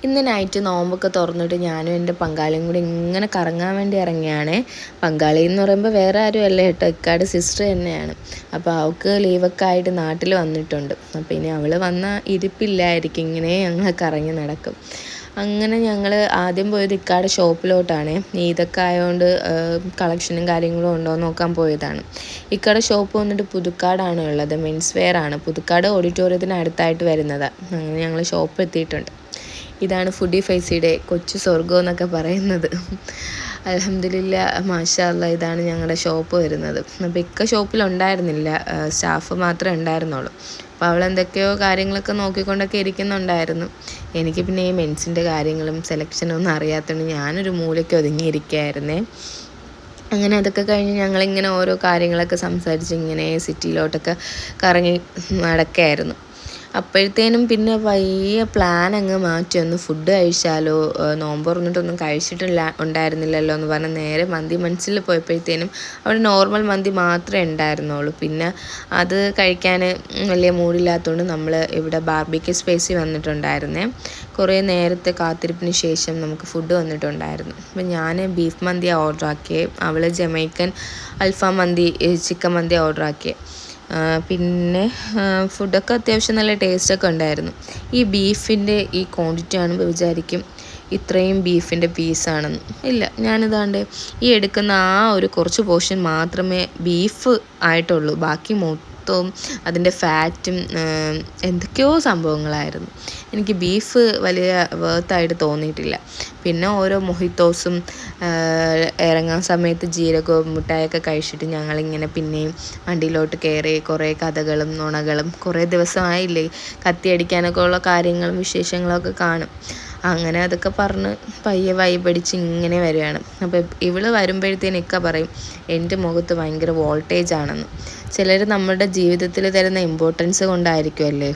ഇന്ന് നൈറ്റ് നോമ്പൊക്കെ തുറന്നിട്ട് ഞാനും എൻ്റെ പങ്കാളിയും കൂടി ഇങ്ങനെ കറങ്ങാൻ വേണ്ടി ഇറങ്ങിയാണ്. പങ്കാളി എന്ന് പറയുമ്പോൾ വേറെ ആരും അല്ല കേട്ടോ, ഇക്കാട് സിസ്റ്റർ തന്നെയാണ്. അപ്പോൾ അവൾക്ക് ലീവൊക്കെ ആയിട്ട് നാട്ടിൽ വന്നിട്ടുണ്ട്. അപ്പോൾ ഇനി അവൾ വന്ന ഇരിപ്പില്ലായിരിക്കും, ഇങ്ങനെ ഞങ്ങൾ കറങ്ങി നടക്കും. അങ്ങനെ ഞങ്ങൾ ആദ്യം പോയത് ഇക്കാട് ഷോപ്പിലോട്ടാണ്. ഇതൊക്കെ ആയതുകൊണ്ട് കളക്ഷനും കാര്യങ്ങളും ഉണ്ടോ എന്ന് നോക്കാൻ പോയതാണ്. ഇക്കാട് ഷോപ്പ് വന്നിട്ട് പുതുക്കാടാണ് ഉള്ളത്, മെൻസ് വെയർ ആണ്. പുതുക്കാട് ഓഡിറ്റോറിയത്തിന് അടുത്തായിട്ട് വരുന്നത്. അങ്ങനെ ഞങ്ങൾ ഷോപ്പ് എത്തിയിട്ടുണ്ട്. ഇതാണ് ഫുഡി ഫൈസിയുടെ കൊച്ചു സ്വർഗം എന്നൊക്കെ പറയുന്നത്. അൽഹംദുലില്ലാ, മാഷാ അല്ലാഹ്, ഇതാണ് ഞങ്ങളുടെ ഷോപ്പ് വരുന്നത്. അപ്പോൾ ഇക്ക ഷോപ്പിലുണ്ടായിരുന്നില്ല, സ്റ്റാഫ് മാത്രമേ ഉണ്ടായിരുന്നുള്ളൂ. അപ്പോൾ അവൾ എന്തൊക്കെയോ കാര്യങ്ങളൊക്കെ നോക്കിക്കൊണ്ടൊക്കെ ഇരിക്കുന്നുണ്ടായിരുന്നു. എനിക്ക് പിന്നെ ഈ മെൻസിൻ്റെ കാര്യങ്ങളും സെലക്ഷനും ഒന്നും അറിയാത്തതുകൊണ്ട് ഞാനൊരു മൂലയ്ക്ക് ഒതുങ്ങിയിരിക്കുകയായിരുന്നേ. അങ്ങനെ അതൊക്കെ കഴിഞ്ഞ് ഞങ്ങളിങ്ങനെ ഓരോ കാര്യങ്ങളൊക്കെ സംസാരിച്ച് ഇങ്ങനെ സിറ്റിയിലോട്ടൊക്കെ കറങ്ങി നടക്കുകയായിരുന്നു. അപ്പോഴത്തേനും പിന്നെ വയ്യ പ്ലാൻ അങ്ങ് മാറ്റി, ഒന്ന് ഫുഡ് കഴിച്ചാലോ, നോമ്പ് തുറന്നിട്ടൊന്നും ഉണ്ടായിരുന്നില്ലല്ലോ എന്ന് പറഞ്ഞ് നേരെ മന്തി മനസ്സിൽ പോയപ്പോഴത്തേനും അവിടെ നോർമൽ മന്തി മാത്രമേ ഉണ്ടായിരുന്നുള്ളൂ. പിന്നെ അത് കഴിക്കാൻ വലിയ മൂഡില്ലാത്തതുകൊണ്ട് നമ്മൾ ഇവിടെ ബാർബിക്യൂ സ്പേസിൽ വന്നിട്ടുണ്ടായിരുന്നേ. കുറേ നേരത്തെ കാത്തിരിപ്പിന് ശേഷം നമുക്ക് ഫുഡ് വന്നിട്ടുണ്ടായിരുന്നു. അപ്പം ഞാൻ ബീഫ് മന്തി ഓർഡർ ആക്കിയത്, അവൾ ജമൈക്കൻ അൽഫാം മന്തി ചിക്കൻ മന്തി ഓർഡർ ആക്കിയത്. പിന്നെ ഫുഡൊക്കെ അത്യാവശ്യം നല്ല ടേസ്റ്റൊക്കെ ഉണ്ടായിരുന്നു. ഈ ബീഫിൻ്റെ ഈ ക്വാണ്ടിറ്റി കാണുമ്പോൾ വിചാരിക്കും ഇത്രയും ബീഫിൻ്റെ പീസാണെന്ന്. ഇല്ല, ഞാനിതാണ്ട് ഈ എടുക്കുന്ന ഒരു കുറച്ച് പോർഷൻ മാത്രമേ ബീഫ് ആയിട്ടുള്ളൂ. ബാക്കി മൊത്തവും അതിൻ്റെ ഫാറ്റും എന്തൊക്കെയോ സംഭവങ്ങളായിരുന്നു. എനിക്ക് ബീഫ് വലിയ വേർത്തായിട്ട് തോന്നിയിട്ടില്ല. പിന്നെ ഓരോ മൊഹിത്തോസും ഇറങ്ങാൻ സമയത്ത് ജീരകവും മുട്ടായൊക്കെ കഴിച്ചിട്ട് ഞങ്ങളിങ്ങനെ പിന്നെയും വണ്ടിയിലോട്ട് കയറി. കുറേ കഥകളും നുണകളും, കുറേ ദിവസമായില്ലേ, കത്തിയടിക്കാനൊക്കെ ഉള്ള കാര്യങ്ങളും വിശേഷങ്ങളൊക്കെ കാണും. അങ്ങനെ അതൊക്കെ പറഞ്ഞ് പയ്യെ വൈബടിച്ച് ഇങ്ങനെ വരികയാണ്. അപ്പോൾ ഇവൾ വരുമ്പോഴത്തേനൊക്കെ പറയും എൻ്റെ മുഖത്ത് ഭയങ്കര വോൾട്ടേജ് ആണെന്ന്. ചിലർ നമ്മുടെ ജീവിതത്തിൽ തരുന്ന ഇമ്പോർട്ടൻസ് കൊണ്ടായിരിക്കുമല്ലേ.